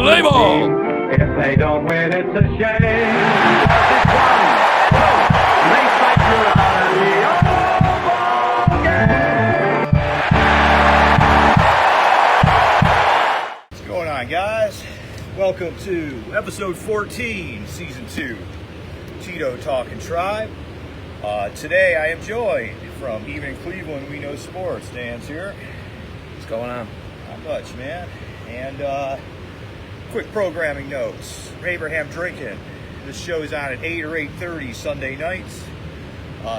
Play ball! If they don't win, it's a shame. It's 1, 2, they fight you out of the old game. What's going on, guys? Welcome to episode 14, season 2, Tito Talking Tribe. Today I am joined from Even in Cleveland, We Know Sports. Dan's here. What's going on? Not much, man. And quick programming notes. Abraham Drinking. This show is on at 8 or 8:30 Sunday nights.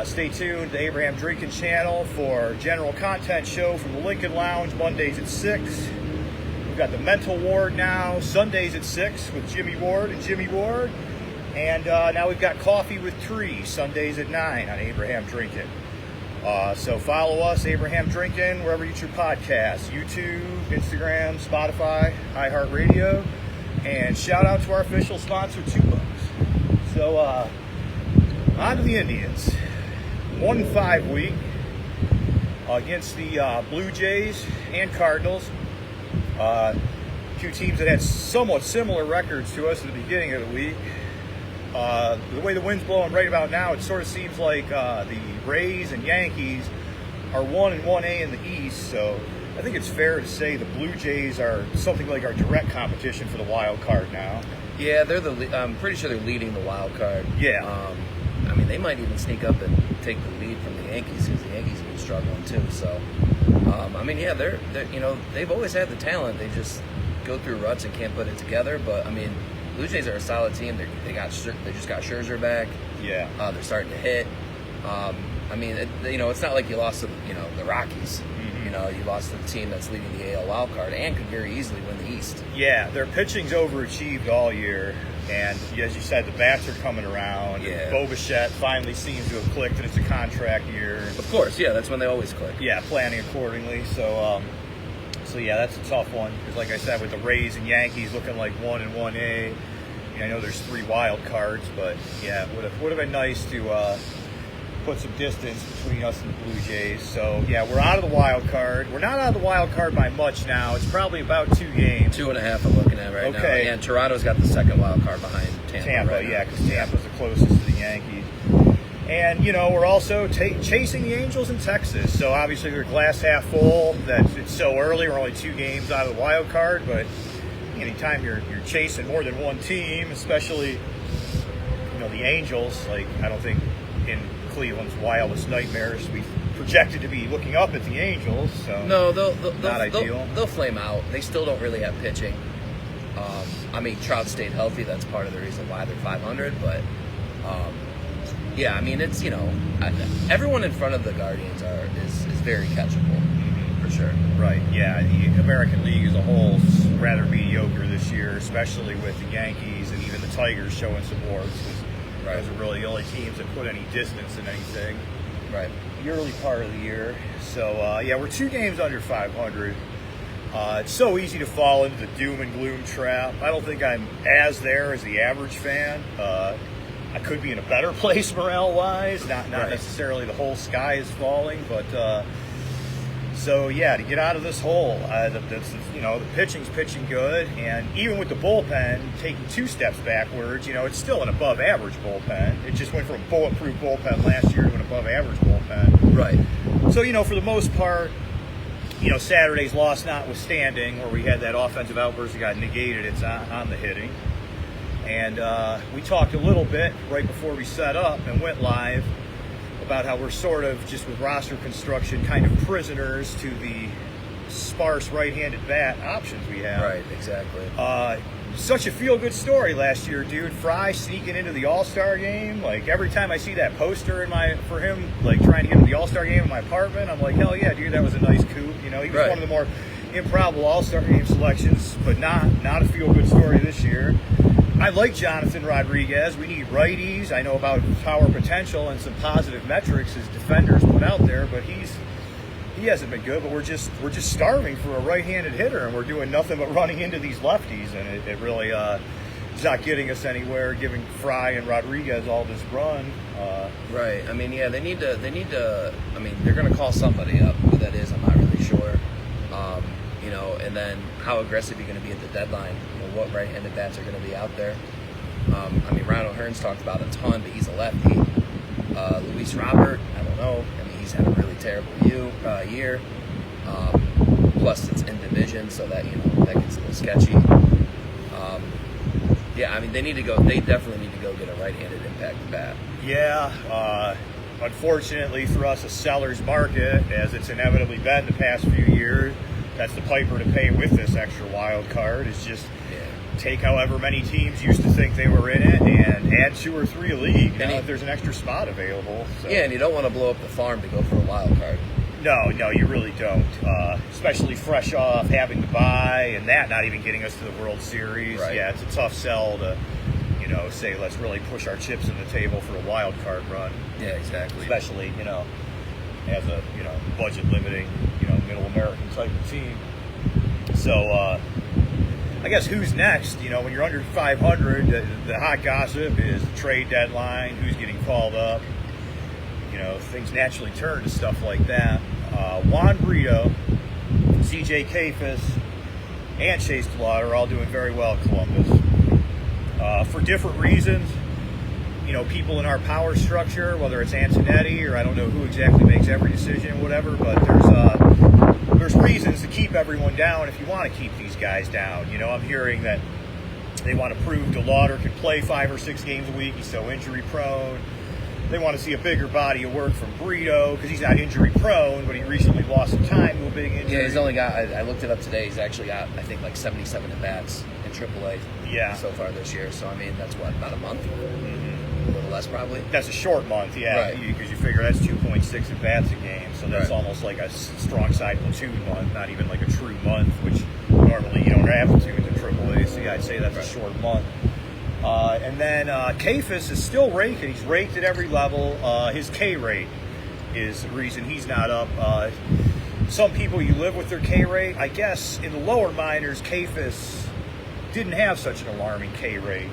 Stay tuned to the Abraham Drinking channel for general content show from the Lincoln Lounge, Mondays at 6. We've got the Mental Ward now, Sundays at 6 with Jimmy Ward and Jimmy Ward. And now we've got Coffee with Tree, Sundays at 9 on Abraham Drinking. So follow us, Abraham Drinking, wherever you get your podcasts, YouTube, Instagram, Spotify, iHeartRadio. And shout out to our official sponsor, 2 Bucks. So on to the Indians. 1-5 week against the Blue Jays and Cardinals. Two teams that had somewhat similar records to us at the beginning of the week. The way the wind's blowing right about now, it sort of seems like the Rays and Yankees are 1 and 1A in the East. So I think it's fair to say the Blue Jays are something like our direct competition for the wild card now. Yeah, I'm pretty sure they're leading the wild card. Yeah. I mean, they might even sneak up and take the lead from the Yankees because the Yankees have been struggling too. So, I mean, yeah, they're they've always had the talent. They just go through ruts and can't put it together. But I mean, Blue Jays are a solid team. They just got Scherzer back. Yeah. They're starting to hit. I mean, it's not like you lost to the Rockies. Mm-hmm. You lost to the team that's leading the AL wild card and could very easily win the East. Yeah, their pitching's overachieved all year. And as you said, the bats are coming around. Yeah. Bo Bichette finally seems to have clicked, and it's a contract year. Of course, yeah, that's when they always click. Yeah, planning accordingly. So yeah, that's a tough one. Because like I said, with the Rays and Yankees looking like 1 and 1A, I know there's 3 wild cards, but yeah, it would have been nice to put some distance between us and the Blue Jays. So yeah, we're out of the wild card. We're not out of the wild card by much now. It's probably about 2 games. 2.5 I'm looking at right now. Okay. Yeah, and Toronto's got the second wild card behind Tampa right yeah, now. because Tampa's the closest to the Yankees. And, we're also chasing the Angels in Texas. So obviously they're glass half full that it's so early. We're only 2 games out of the wild card, but anytime you're chasing more than one team, especially the Angels, like I don't think in Cleveland's wildest nightmares we projected to be looking up at the Angels. So no, not ideal. They'll flame out. They still don't really have pitching. I mean, Trout stayed healthy. That's part of the reason why they're 500. But yeah, I mean it's everyone in front of the Guardians is very catchable for sure. Right. Yeah. The American League as a whole is rather mediocre this year, especially with the Yankees and even the Tigers showing some warts. Right. Those are really the only teams that put any distance in anything. Right. The early part of the year. So yeah, we're 2 games under 500. It's so easy to fall into the doom and gloom trap. I don't think I'm as there as the average fan. I could be in a better place morale-wise. Not necessarily the whole sky is falling, but so yeah, to get out of this hole, the pitching's pitching good, and even with the bullpen taking 2 steps backwards, it's still an above-average bullpen. It just went from a bulletproof bullpen last year to an above-average bullpen. Right. So for the most part, Saturday's loss notwithstanding, where we had that offensive outburst that got negated, it's on the hitting. And we talked a little bit right before we set up and went live about how we're sort of, just with roster construction, kind of prisoners to the sparse right-handed bat options we have. Right, exactly. Such a feel-good story last year, dude. Fry sneaking into the All-Star game. Like, every time I see that poster for him, like, trying to get into the All-Star game in my apartment, I'm like, hell yeah, dude, that was a nice coup. He was right. One of the more improbable All-Star game selections, but not a feel-good story this year. I like Jonathan Rodriguez. We need righties. I know about power potential and some positive metrics his defenders put out there, but he hasn't been good. But we're just starving for a right-handed hitter, and we're doing nothing but running into these lefties, and it really is not getting us anywhere. Giving Fry and Rodriguez all this run. Right. I mean, yeah, they need to. I mean, they're going to call somebody up. Who that is, I'm not really sure. And then how aggressive you're going to be at the deadline. what right-handed bats are going to be out there. I mean, Ryan O'Hearn's talked about a ton, but he's a lefty. Luis Robert, I don't know. I mean, he's had a really terrible year. Plus, it's in division, so that that gets a little sketchy. Yeah, I mean, they definitely need to go get a right-handed impact bat. Yeah, unfortunately for us, a seller's market, as it's inevitably been the past few years, that's the piper to pay with this extra wild card, is just take however many teams used to think they were in it and add 2 or 3 a league, if there's an extra spot available. So. Yeah, and you don't want to blow up the farm to go for a wild card. No, you really don't. Especially fresh off having to buy and that not even getting us to the World Series. Right. Yeah, it's a tough sell to, say let's really push our chips on the table for a wild card run. Yeah, exactly. Especially, as a, budget limiting, middle American type of team. So, I guess who's next? When you're under 500, the hot gossip is the trade deadline, who's getting called up. Things naturally turn to stuff like that. Juan Brito, CJ Kafis, and Chase DeLauder are all doing very well at Columbus. For different reasons, people in our power structure, whether it's Antonetti or I don't know who exactly makes every decision, whatever, but there's reasons to keep everyone down if you want to keep these guys down. I'm hearing that they want to prove DeLauder can play 5 or 6 games a week. He's so injury prone. They want to see a bigger body of work from Brito because he's not injury prone, but he recently lost some time to a big injury. Yeah, he's only got, I looked it up today, he's actually got, I think, like 77 at-bats in AAA so far this year. So, I mean, that's what, about a month? Mm-hmm. A little less, probably? That's a short month, yeah, because you figure that's 2.6 at-bats a game, so that's almost like a strong side platoon month, not even like a true month, which normally you don't have platoons in AAA, so yeah, I'd say that's a short month. And then Kafis is still raking. He's raked at every level. His K rate is the reason he's not up. Some people, you live with their K rate. I guess in the lower minors, Kafis didn't have such an alarming K rate.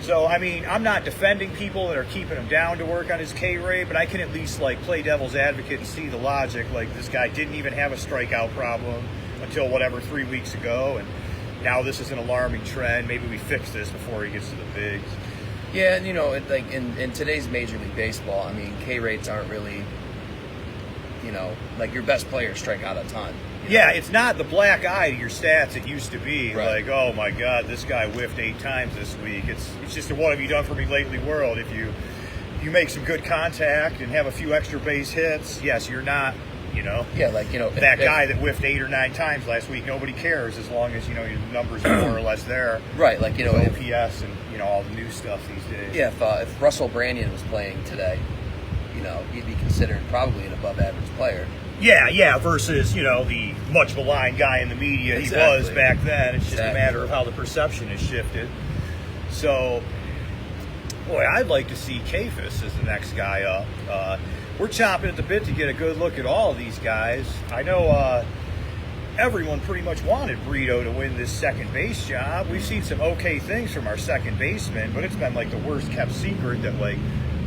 So, I mean, I'm not defending people that are keeping him down to work on his K rate, but I can at least, play devil's advocate and see the logic. Like, this guy didn't even have a strikeout problem until, 3 weeks ago, and now this is an alarming trend. Maybe we fix this before he gets to the bigs. Yeah, and in today's Major League Baseball, I mean, K rates aren't really, your best players strike out a ton. Yeah, it's not the black eye to your stats it used to be. Right. Like, oh my God, this guy whiffed 8 times this week. It's just a what have you done for me lately world. If you make some good contact and have a few extra base hits, yes, you're not. Yeah, that guy that whiffed 8 or 9 times last week, nobody cares as long as your numbers are more or less there. Right, OPS and all the new stuff these days. Yeah, if Russell Branyan was playing today, he'd be considered probably an above-average player. Yeah, versus the much maligned guy in the media he was back then. It's just a matter of how the perception has shifted. So, boy, I'd like to see Kafis as the next guy up. We're chomping at the bit to get a good look at all of these guys. I know everyone pretty much wanted Brito to win this second base job. We've seen some okay things from our second baseman, but it's been the worst kept secret that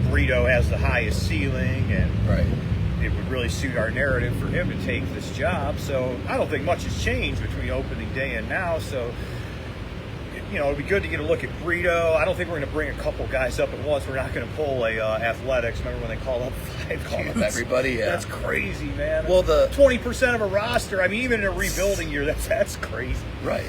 Brito has the highest ceiling and it would really suit our narrative for him to take this job. So I don't think much has changed between opening day and now. So it'd be good to get a look at Brito. I don't think we're going to bring a couple guys up at once. We're not going to pull a Athletics. Remember when they called up 5 dudes? Everybody, yeah. That's crazy, man. Well, the 20% of a roster. I mean, even in a rebuilding year, that's crazy. Right.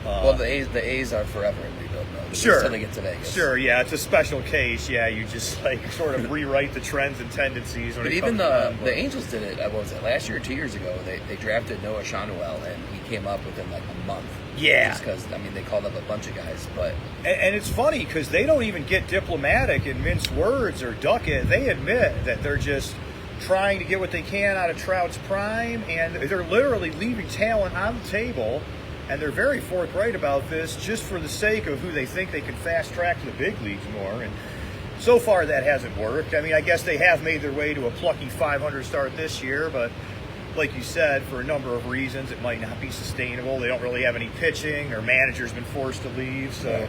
Well, the A's are forever in rebuild mode. Sure. Until they get to Vegas. Sure, yeah, it's a special case. Yeah, you just sort of rewrite the trends and tendencies. When but even the Angels did it. What was it, last year or 2 years ago? They drafted Noah Schanuel, and he came up within a month. Yeah. Just because they called up a bunch of guys, but and it's funny because they don't even get diplomatic and mince words or duck it. They admit that they're just trying to get what they can out of Trout's prime, and they're literally leaving talent on the table. And they're very forthright about this just for the sake of who they think they can fast track to the big leagues more. And so far that hasn't worked. I mean, I guess they have made their way to a plucky 500 start this year, but like you said, for a number of reasons, it might not be sustainable. They don't really have any pitching. Their manager's been forced to leave. So,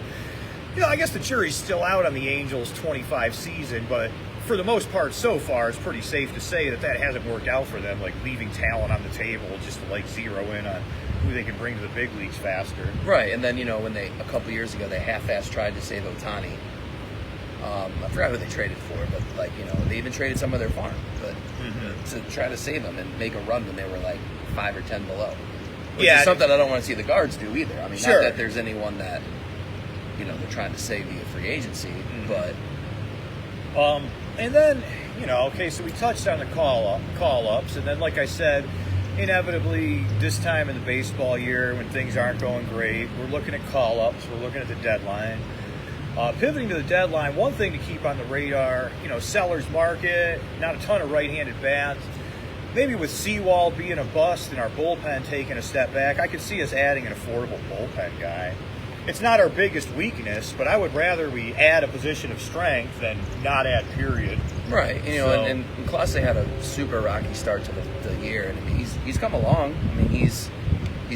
I guess the jury's still out on the Angels' 25 season, but for the most part so far, it's pretty safe to say that hasn't worked out for them, like leaving talent on the table just to like zero in on who they can bring to the big leagues faster. Right, and then, when a couple years ago, they half-assed tried to save Ohtani. I forgot who they traded for, but they even traded some of their farm, but to try to save them and make a run when they were like 5 or 10 below. Which is something I don't want to see the guards do either. I mean, not that there's anyone that they're trying to save via free agency, but and then okay, so we touched on the call ups, and then like I said, inevitably this time in the baseball year when things aren't going great, we're looking at call ups, we're looking at the deadline. Pivoting to the deadline, one thing to keep on the radar, seller's market, not a ton of right-handed bats. Maybe with Seawald being a bust and our bullpen taking a step back, I could see us adding an affordable bullpen guy. It's not our biggest weakness, but I would rather we add a position of strength than not add, period. Right. And Clase had a super rocky start to the year, and I mean, he's come along. I mean, he's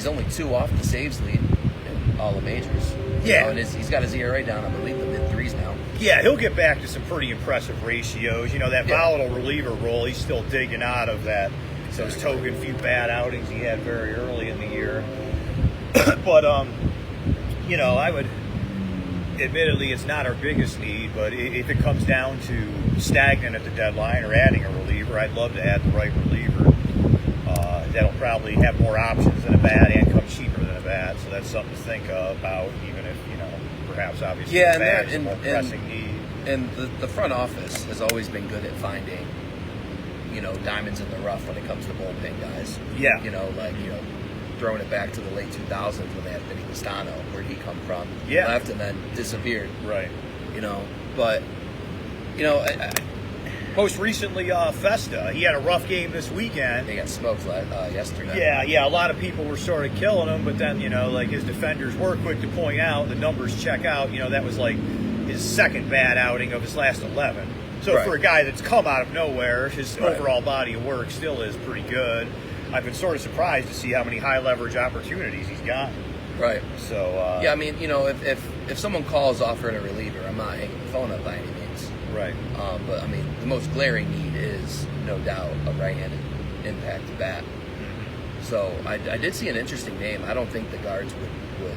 only 2 off the saves lead in all the majors. Yeah. And he's got his ERA down, I believe, the mid-3s now. Yeah, he'll get back to some pretty impressive ratios. That volatile reliever role, he's still digging out of that. Those token few bad outings he had very early in the year. But, I would, admittedly, it's not our biggest need, but if it comes down to stagnant at the deadline or adding a reliever, I'd love to add the right reliever. That'll probably have more options than a bat and come cheaper than a bat, so that's something to think about, even if, perhaps obviously the bat is a more pressing need. And the front office has always been good at finding, diamonds in the rough when it comes to bullpen guys. Yeah. Throwing it back to the late 2000s when they had Vinny Castano, where'd he come from? Yeah. Left and then disappeared. Right. But, most recently, Festa. He had a rough game this weekend. They got smoked yesterday. Yeah. A lot of people were sort of killing him, but then, his defenders were quick to point out, the numbers check out, that was like his second bad outing of his last 11. So for a guy that's come out of nowhere, his overall body of work still is pretty good. I've been sort of surprised to see how many high leverage opportunities he's gotten. Right. So yeah, I mean, if someone calls offering a reliever, I'm not hanging the phone up by any means. Right. But I mean, the most glaring need is no doubt a right-handed impact bat. So I did see an interesting name. I don't think the guards would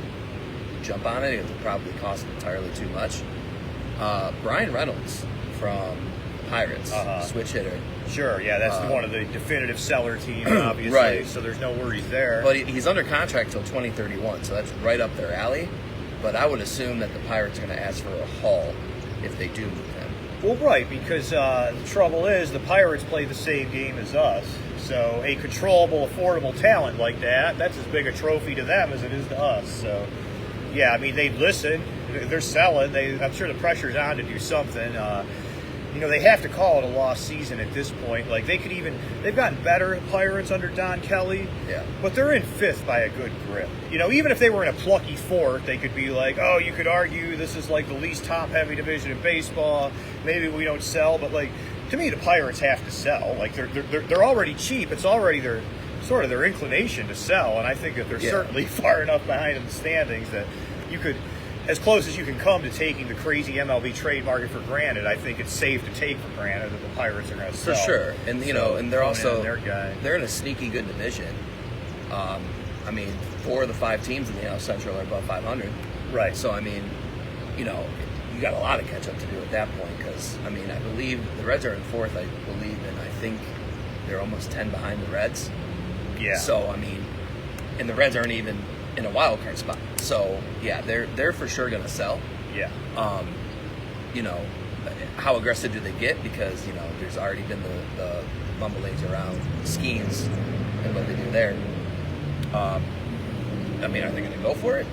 jump on it. It would probably cost entirely too much. Brian Reynolds from Pirates, switch hitter. Sure, yeah, that's one of the definitive seller teams, obviously, right. So there's no worries there. But he's under contract till 2031, so that's right up their alley. But I would assume that the Pirates are going to ask for a haul if they do move him. Well, right, because the trouble is the Pirates play the same game as us. So a controllable, affordable talent like that's as big a trophy to them as it is to us. So, yeah, I mean, they'd listen. They're selling. I'm sure the pressure's on to do something. They have to call it a lost season at this point. Like, they've gotten better at Pirates under Don Kelly. Yeah. But they're in 5th by a good grip. Even if they were in a plucky 4th, they could be like, oh, you could argue this is like the least top-heavy division in baseball. Maybe we don't sell. But, like, to me, the Pirates have to sell. Like, they're already cheap. It's already their inclination to sell. And I think that they're certainly far enough behind in the standings that you could, as close as you can come to taking the crazy MLB trade market for granted, I think it's safe to take for granted that the Pirates are going to sell. For sure. And, and they're also, they're in a sneaky good division. I mean, 4 of the 5 teams in the NL Central are above 500. Right. So, I mean, you got a lot of catch up to do at that point because, I mean, I believe the Reds are in 4th, I believe, and I think they're almost 10 behind the Reds. Yeah. So, I mean, and the Reds aren't even in a wild card spot. So, yeah, they're for sure going to sell. Yeah. How aggressive do they get? Because, there's already been the mumblings around schemes and what they do there. I mean, are they going to go for it?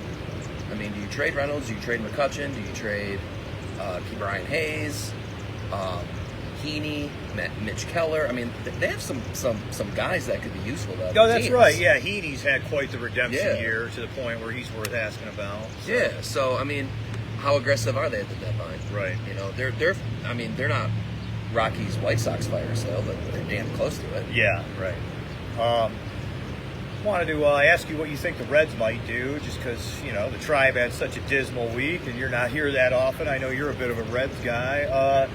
I mean, do you trade Reynolds? Do you trade McCutchen? Do you trade Brian Hayes? Heaney, Mitch Keller. I mean, they have some guys that could be useful to other that's teams. right. Yeah, Heaney's had quite the redemption year to the point where he's worth asking about. So. Yeah. So I mean, how aggressive are they at the deadline? Right. They're not Rockies White Sox fire sale, but they're damn close to it. Yeah. Right. Wanted to ask you what you think the Reds might do, just because the Tribe had such a dismal week, and you're not here that often. I know you're a bit of a Reds guy.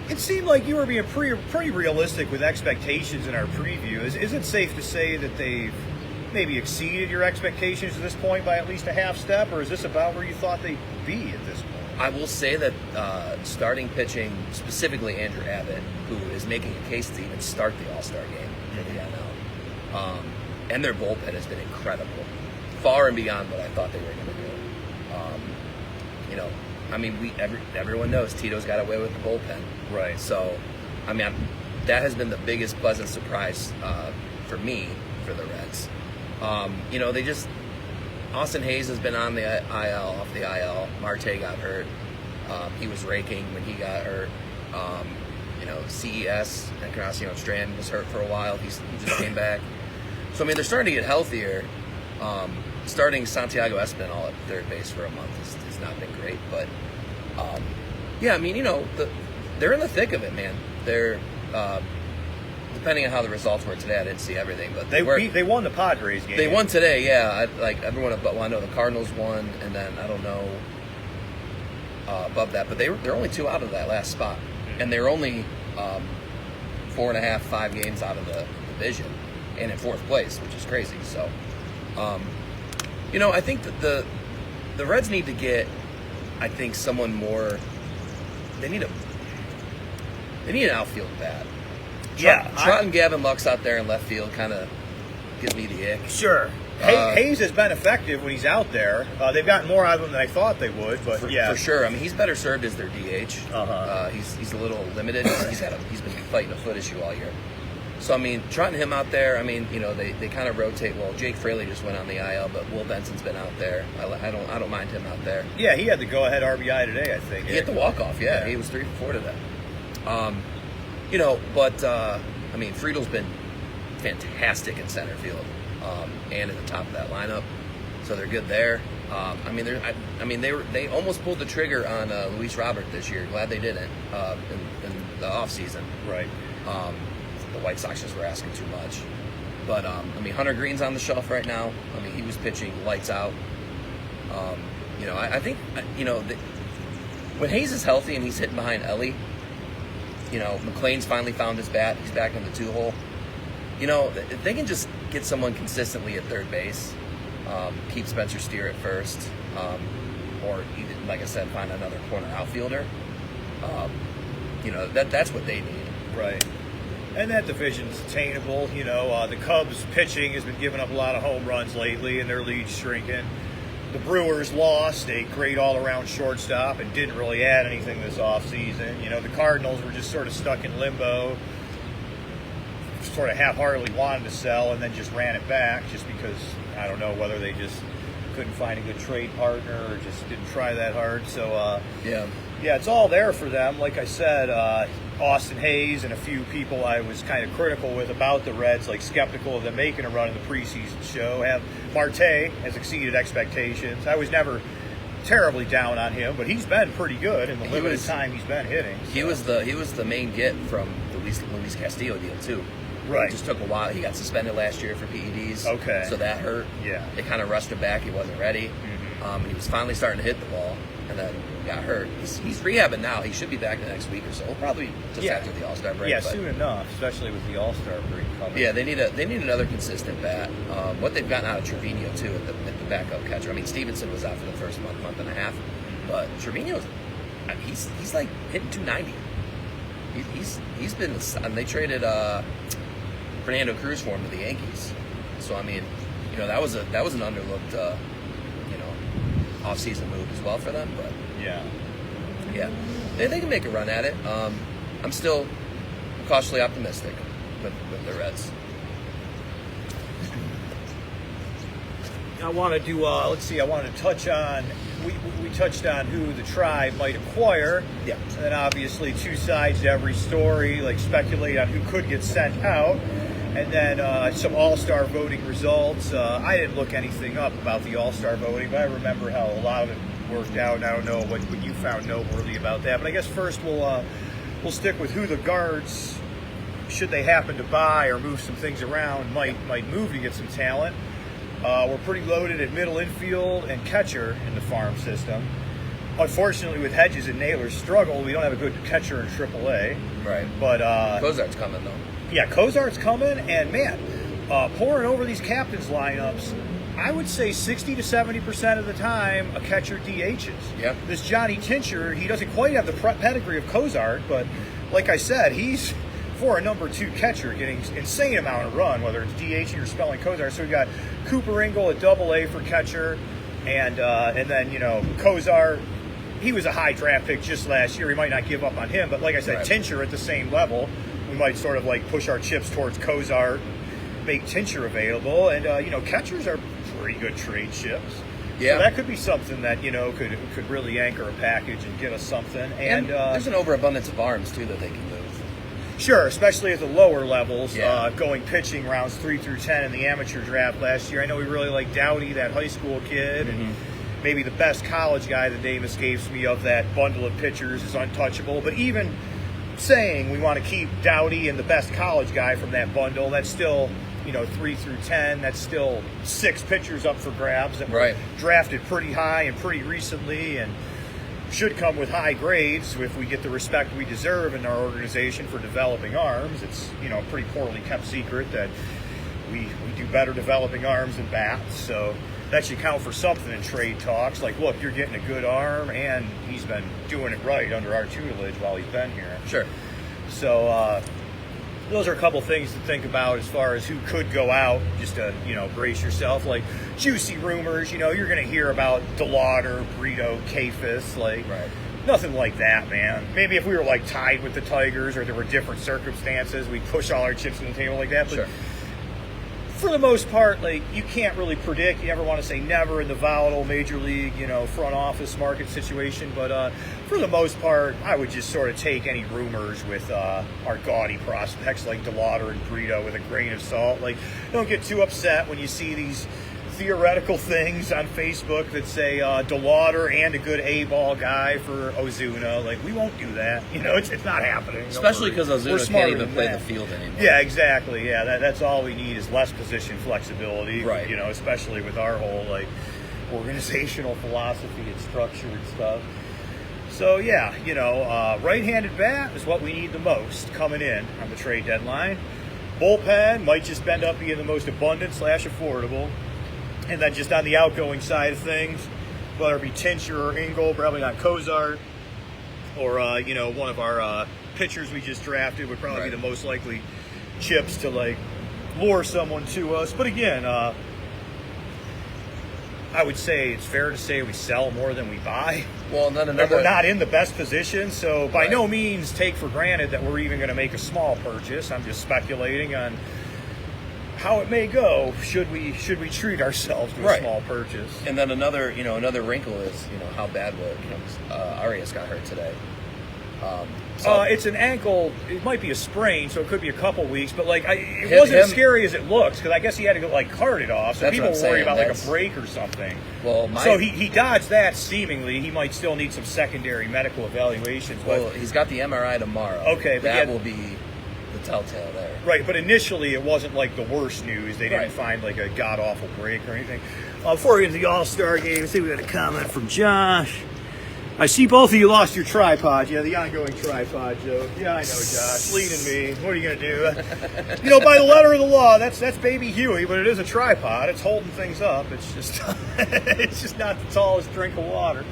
It seemed like you were being pretty realistic with expectations in our preview. Is it safe to say that they've maybe exceeded your expectations at this point by at least a half step, or is this about where you thought they'd be at this point? I will say that starting pitching, specifically Andrew Abbott, who is making a case to even start the All-Star game for the NL, and their bullpen has been incredible, far and beyond what I thought they were going to do. Everyone knows Tito's got away with the bullpen. Right. So, that has been the biggest pleasant surprise for me, for the Reds. Austin Hayes has been on the IL, off the IL. Marte got hurt. He was raking when he got hurt. CES, Encarnacion Strand was hurt for a while. He just came back. So, they're starting to get healthier. Starting Santiago Espinal at third base for a month has not been great. But, they're in the thick of it, man. They're... depending on how the results were today, I didn't see everything, but they won the Padres game. They won today, yeah. Everyone above, I know the Cardinals won, and then I don't know above that, but they're only 2 out of that last spot, and they're only 4.5, 5 games out of the division, and in 4th place, which is crazy. So, I think that the Reds need to get, someone more. They need an outfield bat. Trotting Gavin Lux out there in left field kind of gives me the ick. Sure. Hayes has been effective when he's out there. They've gotten more out of him than I thought they would, but for sure. He's better served as their DH. He's a little limited. He's been fighting a foot issue all year. So trotting him out there. They kind of rotate. Well, Jake Fraley just went on the IL, but Will Benson's been out there. I don't mind him out there. Yeah, he had the go-ahead RBI today, I think. He hit the walk-off. Yeah, he was 3 for 4 today. Friedel's been fantastic in center field and at the top of that lineup, so they're good there. They almost pulled the trigger on Luis Robert this year. Glad they didn't in the off season. Right. The White Sox just were asking too much. But Hunter Green's on the shelf right now. He was pitching lights out. When Hayes is healthy and he's hitting behind Ellie. McLean's finally found his bat. He's back in the 2-hole. If they can just get someone consistently at third base, keep Spencer Steer at first, or even, like I said, find another corner outfielder, that's what they need. Right. And that division's attainable. The Cubs pitching has been giving up a lot of home runs lately, and their lead's shrinking. The Brewers lost a great all-around shortstop and didn't really add anything this offseason. The Cardinals were just sort of stuck in limbo, sort of half-heartedly wanted to sell and then just ran it back just because, I don't know, whether they just couldn't find a good trade partner or just didn't try that hard. So, it's all there for them. Like I said, Austin Hayes and a few people I was kind of critical with about the Reds, like skeptical of them making a run in the preseason show. Marte has exceeded expectations. I was never terribly down on him, but he's been pretty good in the limited time he's been hitting. So. He was the main get from the Luis Castillo deal too. Right. It just took a while. He got suspended last year for PEDs. Okay. So that hurt. Yeah. They kind of rushed him back. He wasn't ready. And he was finally starting to hit the ball, and then got hurt. He's rehabbing now. He should be back the next week or so. Probably just after the All-Star break. Yeah, soon enough, especially with the All-Star break coming. Yeah, they need another consistent bat. What they've gotten out of Trevino too at the backup catcher. Stevenson was out for the first month and a half, but Trevino's he's like hitting 290. He's been. They traded Fernando Cruz for him to the Yankees. So that was an underlooked off-season move as well for them, but yeah, they can make a run at it. I'm still cautiously optimistic with the Reds. I wanted to I wanted to touch on. We touched on who the Tribe might acquire. Yeah. And then obviously 2 sides to every story, like speculate on who could get sent out. And then some All-Star voting results. I didn't look anything up about the All-Star voting, but I remember how a lot of it worked out. And I don't know what you found noteworthy about that. But I guess first we'll stick with who the Guards, should they happen to buy or move some things around, might move to get some talent. We're pretty loaded at middle infield and catcher in the farm system. unfortunately, with Hedges and Naylor's struggle, we don't have a good catcher in AAA. Right. But Cozart's coming though. yeah, Cozart's coming, and man, pouring over these captains lineups, I would say 60 to 70% of the time a catcher DHs. Yep. This Johnny Tincher, he doesn't quite have the pedigree of Cozart, but like I said, he's for a number 2 catcher getting insane amount of run, whether it's DHing or spelling Cozart. So we got Cooper Ingle at AA for catcher, and then Cozart. He was a high draft pick just last year. We might not give up on him, but like I said, right. Tincher at the same level. We might sort of like push our chips towards Cozart, make Tincher available, and catchers are pretty good trade chips. Yeah, so that could be something that could really anchor a package and get us something. And there's an overabundance of arms too that they can move. Sure, especially at the lower levels, Yeah. going pitching rounds 3 through 10 in the amateur draft last year. I know we really like Dowdy, that high school kid, and maybe the best college guy, the name escapes me, of that bundle of pitchers is untouchable. But even saying we want to keep Dowdy and the best college guy from that bundle, that's still 3 through 10. That's still 6 pitchers up for grabs that were drafted pretty high and pretty recently, and should come with high grades if we get the respect we deserve in our organization for developing arms. It's a pretty poorly kept secret that we do better developing arms than bats, so that should count for something in trade talks. Like, look, you're getting a good arm, and he's been doing it right under our tutelage while he's been here. Sure. So those are a couple things to think about as far as who could go out, just to brace yourself. Like juicy rumors, you're going to hear about DeLauder, Brito, Kafis, nothing like that, man. Maybe if we were like tied with the Tigers or there were different circumstances, we'd push all our chips on the table like that. But sure. For the most part, you can't really predict. You never want to say never in the volatile major league, front office market situation. But for the most part, I would just sort of take any rumors with our gaudy prospects like DeLauder and Brito with a grain of salt. Don't get too upset when you see these theoretical things on Facebook that say DeLauder and a good A-ball guy for Ozuna. We won't do that. It's not happening. Especially because Ozuna can't even play the field anymore. Yeah, exactly. Yeah, that's all we need is less position flexibility. Right. Especially with our whole organizational philosophy and structure and stuff. So yeah, right-handed bat is what we need the most coming in on the trade deadline. Bullpen might just end up being the most abundant / affordable. And then just on the outgoing side of things, whether it be Tincher or Ingle, probably not Cozart, or one of our pitchers we just drafted would probably be the most likely chips to lure someone to us. But again, I would say it's fair to say we sell more than we buy. Well, then And we're not in the best position, so by no means take for granted that we're even going to make a small purchase. I'm just speculating on how it may go should we treat ourselves to a small purchase. And then another wrinkle is how bad Arias got hurt today. It's an ankle. It might be a sprain, so it could be a couple weeks. But it wasn't as scary as it looks, because I guess he had to go cart it off. So That's people what I'm worry saying. about a break or something. Well, so he dodged that. Seemingly, he might still need some secondary medical evaluations. Well, he's got the MRI tomorrow. Okay, but that will be the telltale there. Right, but initially it wasn't the worst news. They didn't find a god awful break or anything. Before we get to the All-Star game, I think we got a comment from Josh. I see both of you lost your tripod. Yeah, the ongoing tripod joke. Yeah, I know, Josh. Leading me. What are you going to do? By the letter of the law, that's baby Huey, but it is a tripod. It's holding things up. It's just not the tallest drink of water.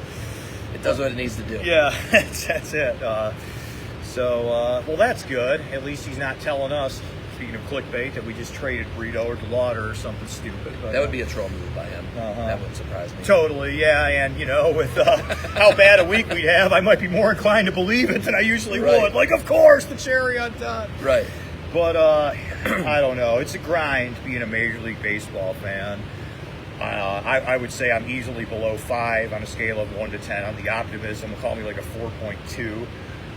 It does what it needs to do. Yeah, that's it. Well, that's good. At least he's not telling us, speaking of clickbait, that we just traded Brito or DeLauder or something stupid. But, that would be a troll move by him. That wouldn't surprise me. Totally, yeah. And, with how bad a week we'd have, I might be more inclined to believe it than I usually would. Of course, the cherry on top. Right. But, I don't know. It's a grind being a Major League Baseball fan. I would say I'm easily below 5 on a scale of 1 to 10 on the optimism. Call me a 4.2.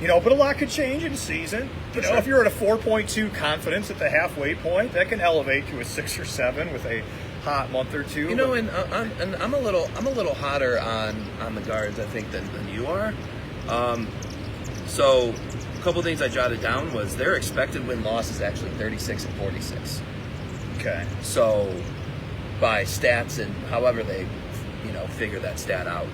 But a lot could change in a season. If you're at a 4.2 confidence at the halfway point, that can elevate to a 6 or 7 with a hot month or two. And I'm a little hotter on the guards, I think, than you are. So a couple things I jotted down was their expected win-loss is actually 36 and 46. Okay. So by stats and however they figure that stat out.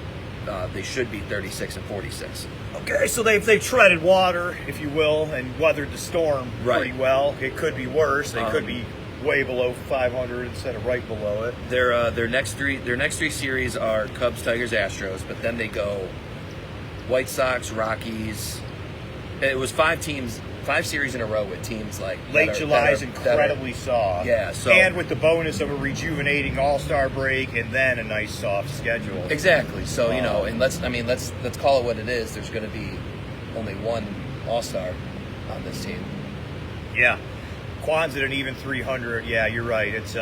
they should be 36 and 46. Okay, so they've treaded water, if you will, and weathered the storm Right. pretty well. It could be worse. They could be way below 500 instead of right below it. Their next three series are Cubs, Tigers, Astros, but then they go White Sox, Rockies. It was 5 series in a row with teams like Late July is incredibly soft. Yeah, so and with the bonus of a rejuvenating All-Star break and then a nice soft schedule. exactly. So and let's call it what it is. There's going to be only one All-Star on this team. Yeah, Juan's at an even 300. Yeah, you're right. It's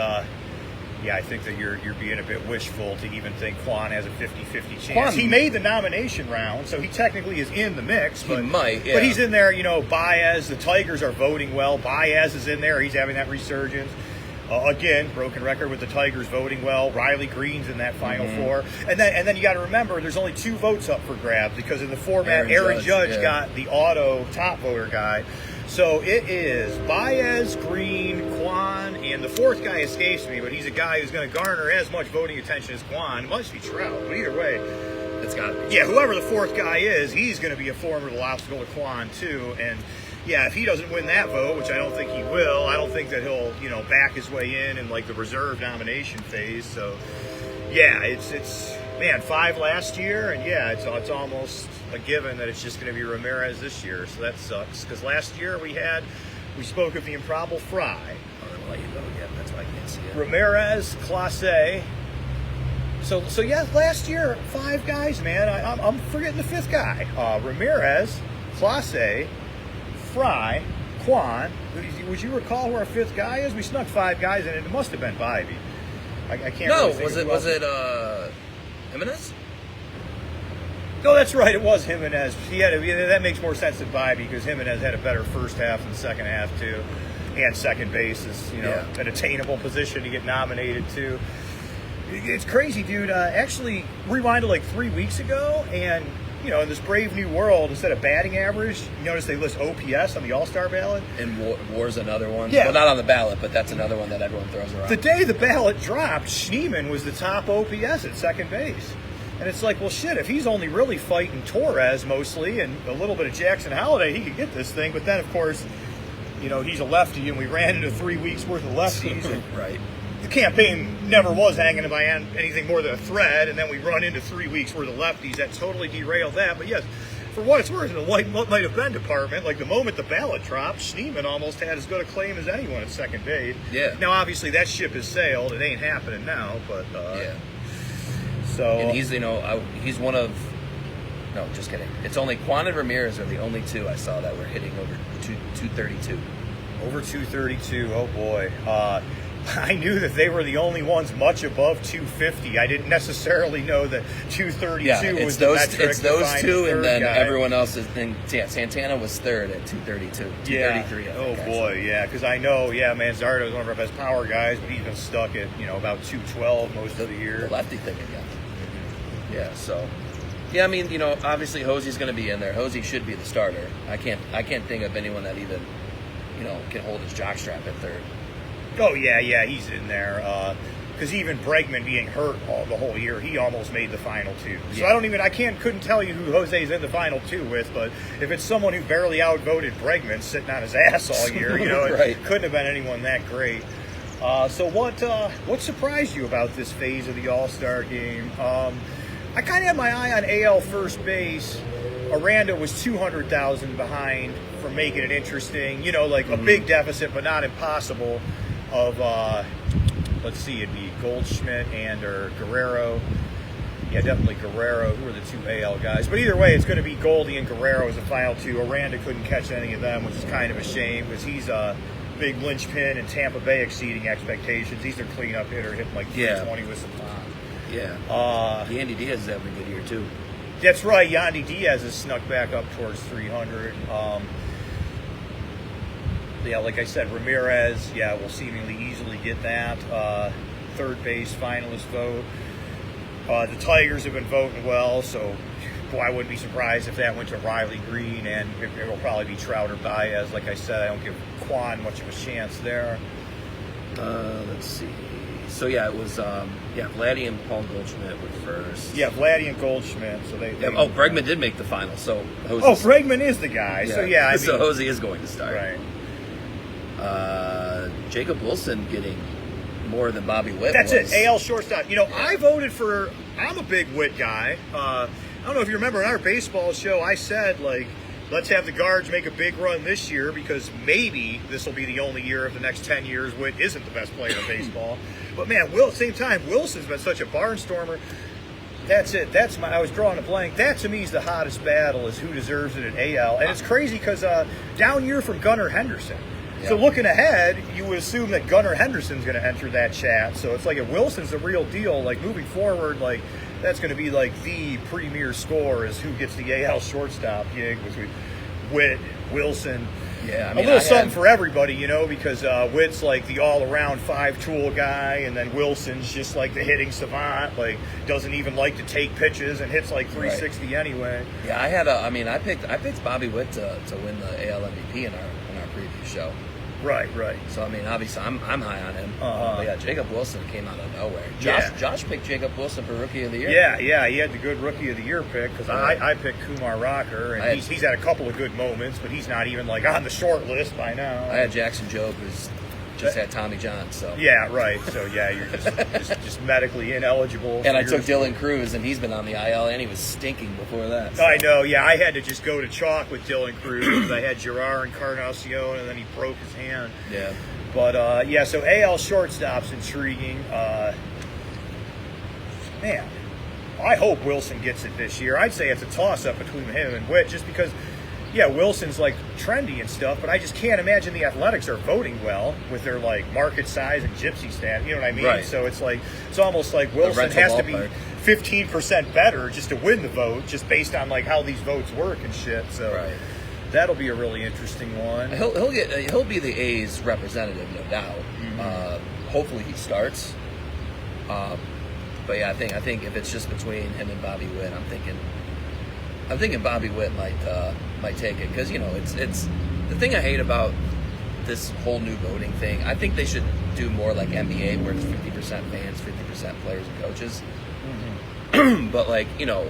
I think that you're being a bit wishful to even think Juan has a 50-50 chance. Juan, he made the nomination round, so he technically is in the mix. But, he might, yeah. But he's in there. Baez, the Tigers are voting well. Baez is in there. He's having that resurgence. Again, broken record with the Tigers voting well. Riley Green's in that final four. And then you got to remember, there's only 2 votes up for grabs because in the format, Aaron Judge got the auto top voter guy. So it is Baez, Green, Juan, and the 4th guy escapes me, but he's a guy who's going to garner as much voting attention as Juan. It must be Trout, but either way, it's got to be. Yeah, whoever the 4th guy is, he's going to be a formidable obstacle to Juan too. And yeah, if he doesn't win that vote, which I don't think he will, I don't think that he'll back his way in like the reserve nomination phase. So yeah, it's 5 last year, and yeah, it's almost a given that it's just going to be Ramirez this year. So that sucks because last year we spoke of the improbable Fry. I'm gonna let you go again. That's why I can't see it. Ramirez, Clase. So yeah, last year 5 guys, man. I'm forgetting the 5th guy. Ramirez, Clase, Fry, Juan. Would you recall who our 5th guy is? We snuck 5 guys in, and it must have been Bybee. I can't. No, really think was it Jimenez? No, that's right. It was Jimenez. That makes more sense than Bybee because Jimenez had a better first half than second half too, and second base is an attainable position to get nominated to. It's crazy, dude. Actually, rewind to like 3 weeks ago, and in this brave new world, instead of batting average, you notice they list OPS on the All-Star ballot. And WAR's another one. Yeah. Well, not on the ballot, but that's another one that everyone throws around. The day the ballot dropped, Schneemann was the top OPS at second base. And it's like, well, shit, if he's only really fighting Torres mostly and a little bit of Jackson Holliday, he could get this thing. But then, of course, he's a lefty, and we ran into 3 weeks worth of lefties. And right. the campaign never was hanging by anything more than a thread, and then we run into 3 weeks worth of lefties. That totally derailed that. But yes, for what it's worth, in the what might have been department, like the moment the ballot dropped, Schneemann almost had as good a claim as anyone at second base. Yeah. Now, obviously, that ship has sailed. It ain't happening now, but yeah. So and he's one of. No, just kidding. It's only Juan and Ramirez are the only 2 I saw that were hitting over 232. Over 232. Oh boy. I knew that they were the only ones much above 250. I didn't necessarily know that 232 was the metric. It's those 2, and then guy. everyone else is. Santana was 3rd at 232. 233. Yeah. Oh boy, yeah. Because I know, Manzardo is one of our best power guys, but he's been stuck at about 212 most of the year. The lefty thing again. Yeah. So. Yeah, I mean, obviously Hosey's going to be in there. Hosey should be the starter. I can't think of anyone that even, can hold his jockstrap at 3rd. Oh yeah, he's in there. Because even Bregman being hurt the whole year, he almost made the final 2. So Yeah. I couldn't tell you who Jose's in the final 2 with, but if it's someone who barely outvoted Bregman sitting on his ass all year, Right. It couldn't have been anyone that great. So what surprised you about this phase of the All-Star game? I kind of had my eye on AL first base. Aranda was 200,000 behind for making it interesting. A big deficit, but not impossible. Of let's see, it'd be Goldschmidt or Guerrero. Yeah, definitely Guerrero. Who are the 2 AL guys? But either way, it's going to be Goldie and Guerrero as the final 2. Aranda couldn't catch any of them, which is kind of a shame because he's a big linchpin in Tampa Bay exceeding expectations. He's their cleanup hitter, hitting like 320 with some pop. Yeah. Yandy Diaz is having a good year too. That's right. Yandy Diaz has snuck back up towards 300. Yeah, like I said, Ramirez, will seemingly easily get that. 3rd base finalist vote. The Tigers have been voting well, so I wouldn't be surprised if that went to Riley Green, and it will probably be Trout or Baez. Like I said, I don't give Juan much of a chance there. Let's see. So yeah, it was Vladdy and Paul Goldschmidt were first. Yeah, Vladdy and Goldschmidt. So they Bregman did make the final. So Bregman is the guy. Yeah. So yeah, I mean, so Hosey is going to start. Right. Jacob Wilson getting more than Bobby Witt. That's was. it. AL shortstop. You know, I voted for. I'm a big Witt guy. I don't know if you remember in our baseball show, I said like, let's have the guards make a big run this year because maybe this will be the only year of the next 10 years Witt isn't the best player in baseball. But man, at the same time, Wilson's been such a barnstormer. That's it. I was drawing a blank. That to me is the hottest battle is who deserves it at AL. And it's crazy because down year from Gunnar Henderson. Yeah. So looking ahead, you would assume that Gunnar Henderson's going to enter that chat. So it's like if Wilson's the real deal, like moving forward, like that's going to be like the premier score is who gets the AL shortstop gig between Witt, Wilson. Yeah, I mean, a little something for everybody, you know, because Witt's like the all-around five-tool guy, and then Wilson's just like the hitting savant, like doesn't even like to take pitches and hits like 360 anyway. Yeah, I picked Bobby Witt to win the AL MVP in our preview show. Right. So I mean, obviously, I'm high on him. But yeah, Jacob Wilson came out of nowhere. Josh picked Jacob Wilson for Rookie of the Year. Yeah, he had the good Rookie of the Year pick because I picked Kumar Rocker, and he's had a couple of good moments, but he's not even like on the short list by now. I had Jackson Jobe, who's just had Tommy John. So yeah, right. So yeah, you're just medically ineligible. And I took Dylan Cruz, and he's been on the IL, and he was stinking before that. So. I know. Yeah, I had to just go to chalk with Dylan Cruz because I had Gerard Encarnacion, and then he broke his hand. Yeah. But so AL shortstop's intriguing. Man, I hope Wilson gets it this year. I'd say it's a toss-up between him and Witt, just because. Yeah, Wilson's like trendy and stuff, but I just can't imagine the Athletics are voting well with their like market size and gypsy stat. You know what I mean? Right. So it's almost like Wilson has to be 15% better just to win the vote, just based on like how these votes work and shit. So that'll be a really interesting one. He'll be the A's representative, no doubt. Mm-hmm. Hopefully he starts. But yeah, I think if it's just between him and Bobby Witt, I'm thinking Bobby Witt might take it because, you know, it's the thing I hate about this whole new voting thing. I think they should do more like NBA where it's 50% fans, 50% players and coaches. Mm-hmm. But like, you know,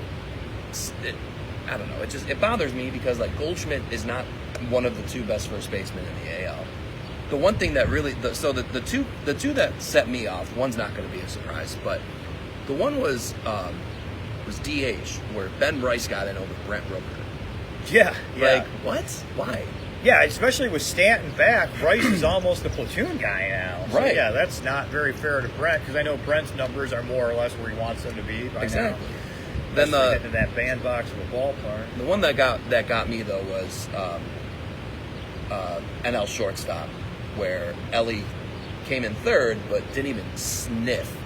I don't know. It bothers me because like Goldschmidt is not one of the two best first basemen in the AL. The one thing that really the two that set me off. One's not going to be a surprise, but the one was DH where Ben Bryce got in over Brent Rooker. Yeah. Like, what? Why? Yeah, especially with Stanton back, Bryce is almost the platoon guy now. So, right. Yeah, that's not very fair to Brent because I know Brent's numbers are more or less where he wants them to be by exactly. now. Then head to that bandbox of a ballpark. The one that got me though was NL shortstop, where Ellie came in third but didn't even sniff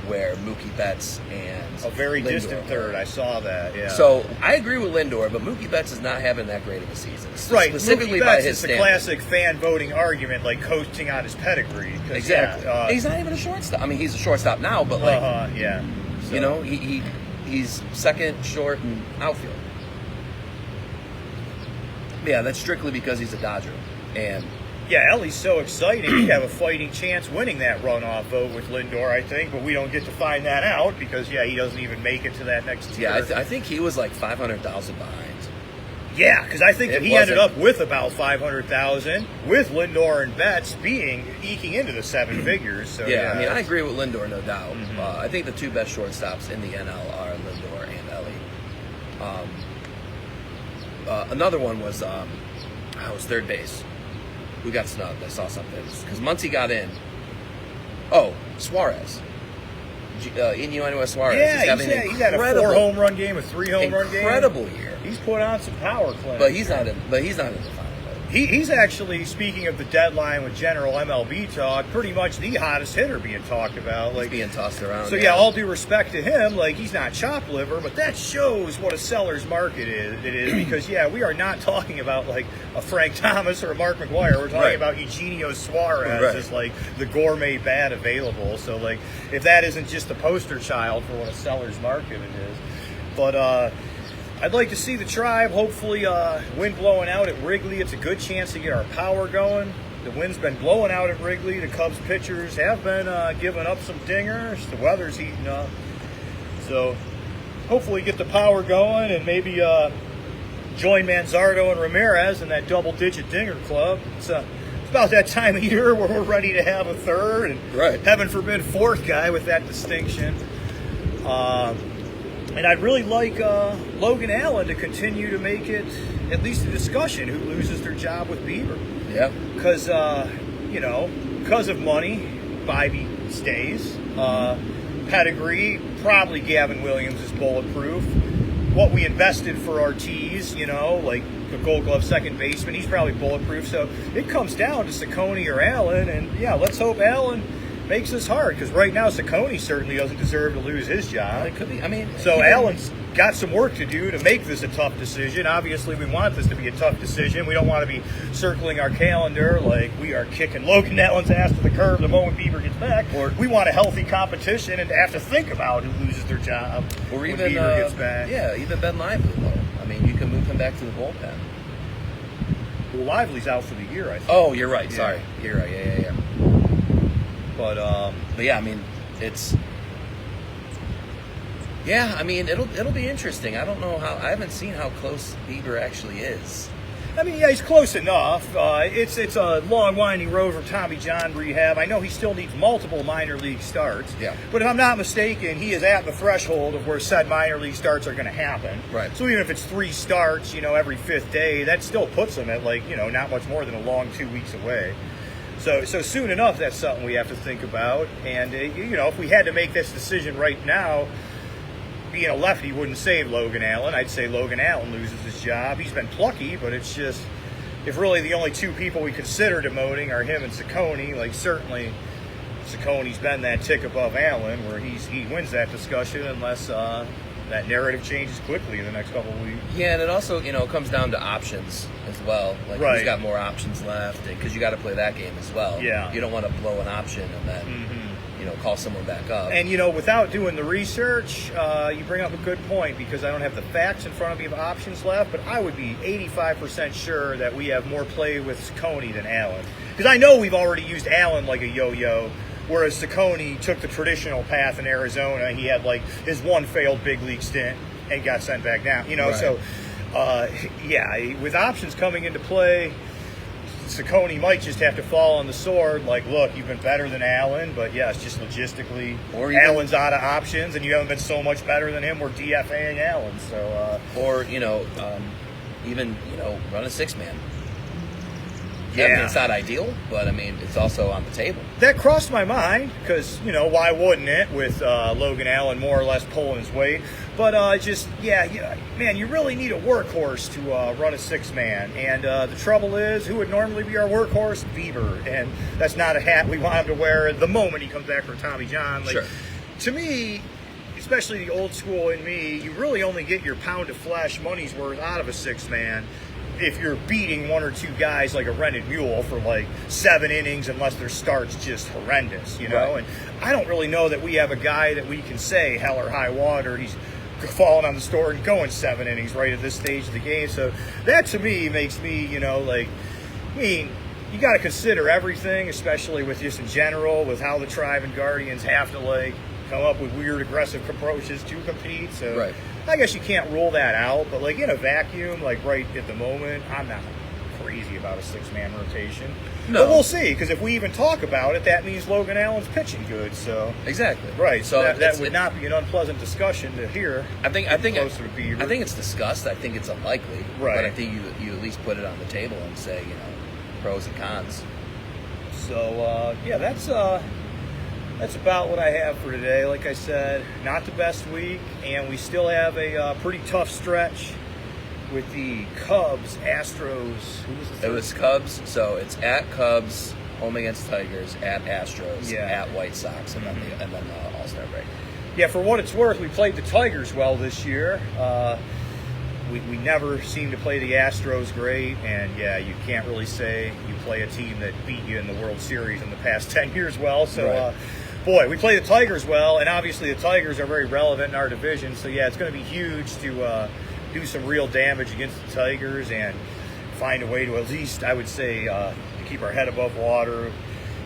where Mookie Betts and a very Lindor distant third. I saw that. Yeah. So I agree with Lindor, but Mookie Betts is not having that great of a season. Right. Specifically Mookie Betts by his is the standard. classic fan voting argument, like coaching on his pedigree. Exactly. He's not even a shortstop. I mean, he's a shortstop now, but like, yeah. So. You know, he's second, short, and outfield. Yeah, that's strictly because he's a Dodger, and. Yeah, Ellie's so exciting. He'd have a fighting chance winning that runoff vote with Lindor, I think, but we don't get to find that out because, he doesn't even make it to that next tier. Yeah, I think he was like 500,000 behind. Yeah, because I think that he ended up with about 500,000 with Lindor and Betts eking into the seven figures. So yeah, I mean, I agree with Lindor, no doubt. Mm-hmm. I think the two best shortstops in the NL are Lindor and Ellie. Another one was third base. Who got snubbed? I saw something. Because Muncy got in. Oh, Suarez. Inuano Suarez. Yeah, he's had a 4 home run game, a 3 home run game. Incredible year. He's put on some power clinics. But he's not in the final vote. He's actually, speaking of the deadline with general MLB talk, pretty much the hottest hitter being talked about. He's being tossed around. So all due respect to him, like he's not chop liver, but that shows what a seller's market is because we are not talking about like a Frank Thomas or a Mark McGwire. We're talking about Eugenio Suarez as like the gourmet bat available. So like if that isn't just the poster child for what a seller's market it is. But I'd like to see the Tribe, hopefully wind blowing out at Wrigley. It's a good chance to get our power going. The wind's been blowing out at Wrigley. The Cubs pitchers have been giving up some dingers. The weather's heating up. So hopefully get the power going and maybe join Manzardo and Ramirez in that double-digit dinger club. It's about that time of year where we're ready to have a third and heaven forbid fourth guy with that distinction. And I'd really like Logan Allen to continue to make it at least a discussion who loses their job with Bieber. Yeah. Because, because of money, Bybee stays. Pedigree, probably Gavin Williams is bulletproof. What we invested for Ortiz, like the Gold Glove second baseman, he's probably bulletproof. So it comes down to Ciccone or Allen, and yeah, let's hope Allen makes this hard, because right now Ciccone certainly doesn't deserve to lose his job. It could be. I mean, so Allen's got some work to do to make this a tough decision. Obviously, we want this to be a tough decision. We don't want to be circling our calendar like we are kicking Logan Allen's ass to the curb the moment Bieber gets back. Or we want a healthy competition and to have to think about who loses their job or even when Bieber gets back. Yeah, even Ben Lively, though. I mean, you can move him back to the bullpen. Well, Lively's out for the year, I think. Oh, you're right. Yeah. Sorry. You're right. Yeah. But yeah, I mean, it's. Yeah, I mean, it'll be interesting. I don't know I haven't seen how close Bieber actually is. I mean, yeah, he's close enough. It's a long, winding road for Tommy John rehab. I know he still needs multiple minor league starts. Yeah. But if I'm not mistaken, he is at the threshold of where said minor league starts are going to happen. Right. So even if it's 3 starts, every 5th day, that still puts him at not much more than a long 2 weeks away. So soon enough, that's something we have to think about. And if we had to make this decision right now, being a lefty wouldn't save Logan Allen. I'd say Logan Allen loses his job. He's been plucky, but it's just, if really the only 2 people we consider demoting are him and Ciccone, certainly Ciccone's been that tick above Allen, where he wins that discussion unless that narrative changes quickly in the next couple of weeks. Yeah, and it also, comes down to options as well. Who's got more options left, because you got to play that game as well. Yeah. You don't want to blow an option and then, call someone back up. And, without doing the research, you bring up a good point, because I don't have the facts in front of me of options left, but I would be 85% sure that we have more play with Ciccone than Allen. Because I know we've already used Allen like a yo-yo, whereas Ciccone took the traditional path in Arizona. He had his one failed big league stint and got sent back down. Right. So with options coming into play, Ciccone might just have to fall on the sword. Look, you've been better than Allen, but yes, just logistically, Allen's out of options, and you haven't been so much better than him. We're DFAing Allen. So, even run a 6-man. Yeah. I mean, it's not ideal, but I mean, it's also on the table. That crossed my mind, because, why wouldn't it, with Logan Allen more or less pulling his weight? But man, you really need a workhorse to run a 6-man. And the trouble is, who would normally be our workhorse? Bieber. And that's not a hat we want him to wear the moment he comes back from Tommy John. Sure. To me, especially the old school in me, you really only get your pound of flesh money's worth out of a 6-man if you're beating 1 or 2 guys like a rented mule for 7 innings, unless their start's just horrendous, Right. And I don't really know that we have a guy that we can say hell or high water, he's falling on the sword and going 7 innings right at this stage of the game. So that to me makes me, you got to consider everything, especially with just in general, with how the Tribe and Guardians have to come up with weird aggressive approaches to compete. So Right. I guess you can't rule that out, but in a vacuum, right at the moment, I'm not crazy about a 6-man rotation. No. But we'll see, because if we even talk about it, that means Logan Allen's pitching good. So Exactly. right, so that would it, not be an unpleasant discussion to hear. I think closer to Bieber. I think it's discussed. I think it's unlikely. Right. But I think you at least put it on the table and say, pros and cons. So that's about what I have for today. Like I said, not the best week, and we still have a pretty tough stretch with the Cubs, Astros. Who was the It was Cubs, so it's at Cubs, home against Tigers, at Astros, Yeah. at White Sox, and then the All-Star break. Yeah, for what it's worth, we played the Tigers well this year. We never seem to play the Astros great, and yeah, you can't really say you play a team that beat you in the World Series in the past 10 years well. So, Right. Boy, we play the Tigers well, and obviously the Tigers are very relevant in our division. So yeah, it's going to be huge to do some real damage against the Tigers and find a way to at least, I would say, to keep our head above water.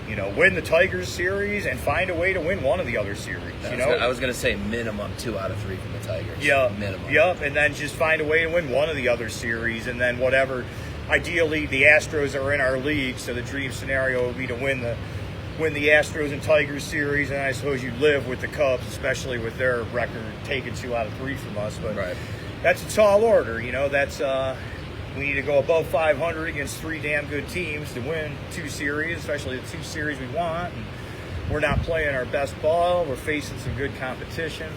You know, win the Tigers series and find a way to win one of the other series. I was going to say minimum 2 out of 3 from the Tigers. Yeah, minimum. Yep, and then just find a way to win one of the other series, and then whatever. Ideally, the Astros are in our league, so the dream scenario would be to win the Astros and Tigers series, and I suppose you live with the Cubs, especially with their record taking 2 out of 3 from us. But right. That's a tall order, you know. That's we need to go above 500 against 3 damn good teams to win 2 series, especially the 2 series we want. And we're not playing our best ball. We're facing some good competition.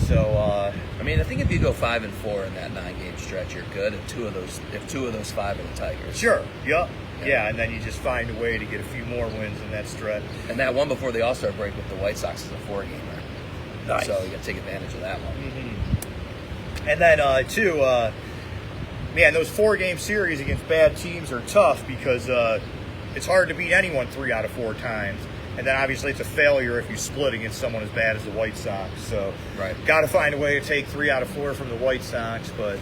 So, I mean, I think if you go 5-4 in that 9-game stretch, you're good. If two of those 5 are the Tigers. Sure. Yep. Yeah, and then you just find a way to get a few more wins in that stretch. And that one before the All-Star break with the White Sox is a 4-gamer. Nice. So you got to take advantage of that one. Mm-hmm. And then, too, man, those 4-game series against bad teams are tough because it's hard to beat anyone 3 out of 4 times. And then obviously it's a failure if you split against someone as bad as the White Sox. So got to find a way to take 3 out of 4 from the White Sox, but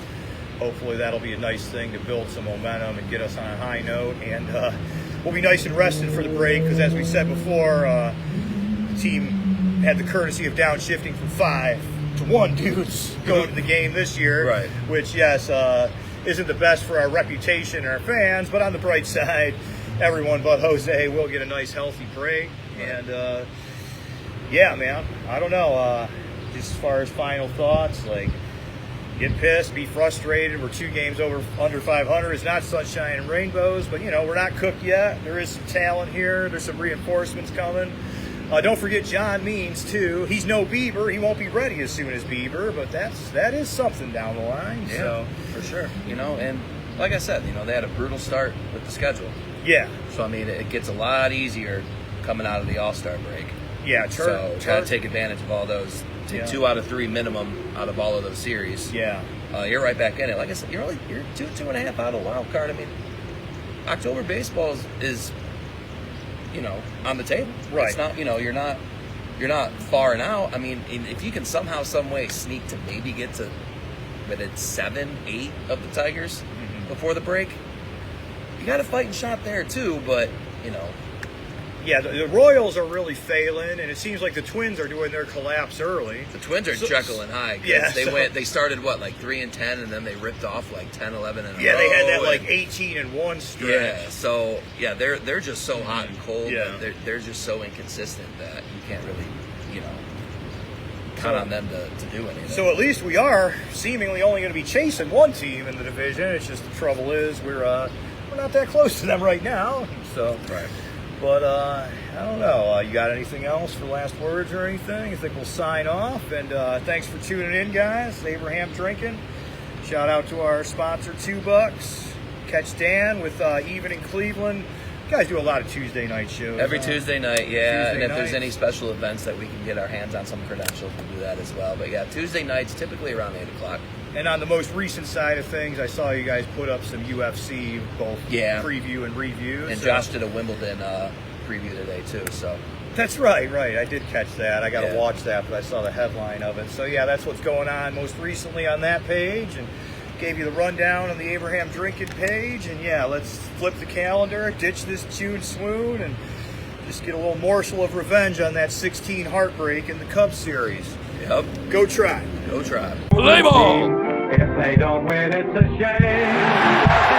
hopefully that'll be a nice thing to build some momentum and get us on a high note. And we'll be nice and rested for the break because, as we said before, the team had the courtesy of downshifting from 5 to 1 dudes going to the game this year, right? Which, yes, isn't the best for our reputation and our fans, but on the bright side, everyone but Jose will get a nice, healthy break. And, yeah, man, I don't know. Just as far as final thoughts, like, get pissed, be frustrated. We're 2 games under 500. It's not sunshine and rainbows, but, you know, we're not cooked yet. There is some talent here. There's some reinforcements coming. Don't forget John Means, too. He's no Bieber. He won't be ready as soon as Bieber, but that is something down the line. Yeah, so for sure. You know, and like I said, you know, they had a brutal start with the schedule. Yeah. So, I mean, it gets a lot easier coming out of the All-Star break. Yeah, so got to take advantage of all those. 2 out of 3 minimum out of all of those series. Yeah. You're right back in it. Like I said, you're 2.5 out of the wild card. I mean, October baseball is you know, on the table. Right. It's not, you know, you're not far and out. I mean, if you can somehow, some way sneak to maybe get to, but it's 7, 8 of the Tigers before the break, you got a fighting shot there too. But you know, yeah, the Royals are really failing, and it seems like the Twins are doing their collapse early. The Twins are Jekyll and Hyde. Yeah, they started what, like 3-10, and then they ripped off like 10, 11 and yeah, they had that like 18-1 stretch. Yeah, so yeah, they're just so hot and cold. Yeah. They're just so inconsistent that you can't really, you know, count on them to do anything. So at least we are seemingly only going to be chasing one team in the division. It's just the trouble is we're not that close to them right now. So right. But I don't know. You got anything else for last words or anything? I think we'll sign off. And thanks for tuning in, guys. Abraham Drinking. Shout out to our sponsor, $2. Catch Dan with Even in Cleveland. You guys do a lot of Tuesday night shows. Every Tuesday night, yeah. Tuesday and if nights. there's any special events that we can get our hands on some credentials, we'll do that as well. But yeah, Tuesday nights, typically around 8 o'clock. And on the most recent side of things, I saw you guys put up some UFC, both preview and review. And Josh did a Wimbledon preview today too. So that's right. I did catch that. I got to watch that, but I saw the headline of it. So yeah, that's what's going on most recently on that page, and gave you the rundown on the Abraham Drinking page. And yeah, let's flip the calendar, ditch this June swoon, and just get a little morsel of revenge on that 16 heartbreak in the Cubs series. Yep. Go Tribe. Go Tribe. Play ball! If they don't win, it's a shame.